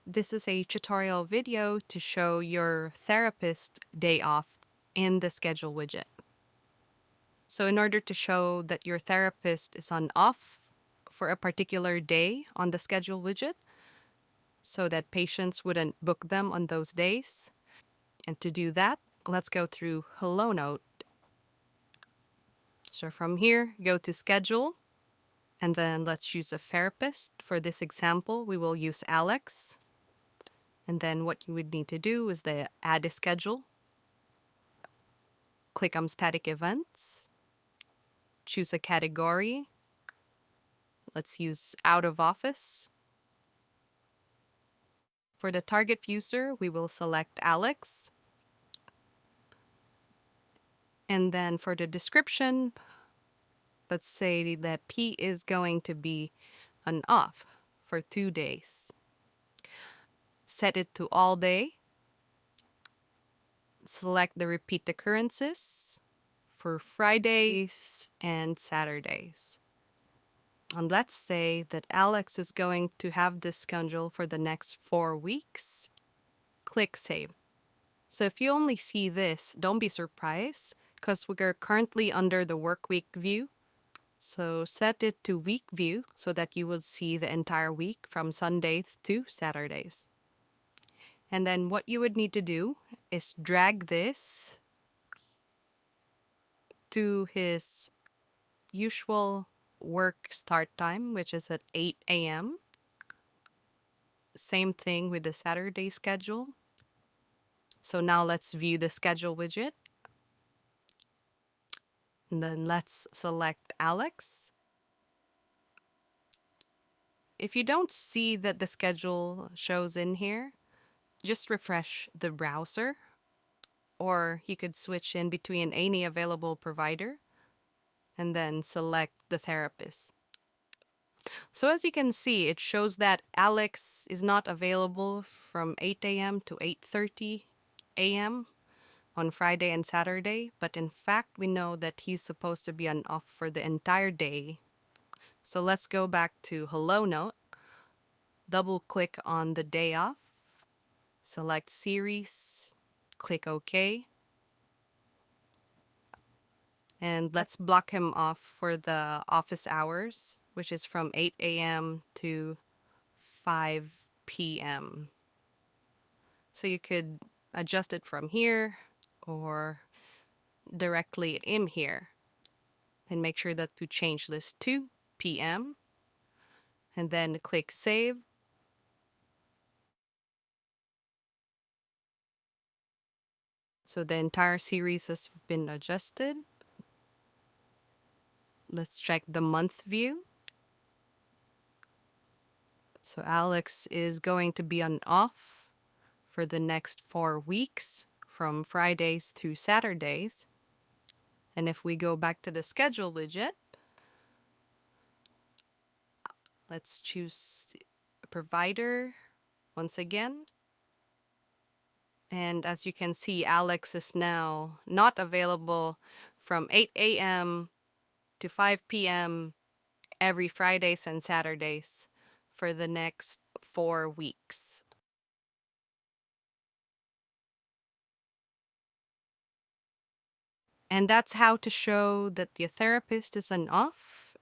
This is a tutorial video to show your therapist day off in the schedule widget. So in order to show that your therapist is on off for a particular day on the schedule widget, so that patients wouldn't book them on those days. And to do that, let's go through HelloNote. So from here, go to Schedule, and then let's use a therapist. For this example, we will use Alex. And then what you would need to do is add a schedule. Click on Static Events. Choose a category. Let's use Out of Office. For the target user, we will select Alex. And then for the description, let's say that P is going to be an off for 2 days. Set it to all day. Select the repeat occurrences for Fridays and Saturdays. And let's say that Alex is going to have this schedule for the next 4 weeks. Click Save. So if you only see this, don't be surprised because we're currently under the work week view. So set it to week view so that you will see the entire week from Sundays to Saturdays. And then what you would need to do is drag this to his usual work start time, which is at 8 a.m. Same thing with the Saturday schedule. So now let's view the schedule widget. And then let's select Alex. If you don't see that the schedule shows in here, just refresh the browser, or you could switch in between any available provider and then select the therapist. So as you can see, it shows that Alex is not available from 8 a.m. to 8:30 a.m. on Friday and Saturday, but in fact, we know that he's supposed to be on off for the entire day. So let's go back to HelloNote, double click on the day off, select series, click OK, and let's block him off for the office hours, which is from 8 a.m. to 5 p.m. So you could adjust it from here or directly in here. And make sure that you change this to p.m. and then click Save. So the entire series has been adjusted. Let's check the month view. So Alex is going to be on off for the next 4 weeks from Fridays through Saturdays. And if we go back to the schedule widget, let's choose a provider once again. And as you can see, Alex is now not available from 8 a.m. to 5 p.m. every Fridays and Saturdays for the next 4 weeks. And that's how to show that the therapist is on off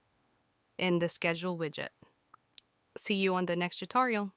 in the schedule widget. See you on the next tutorial.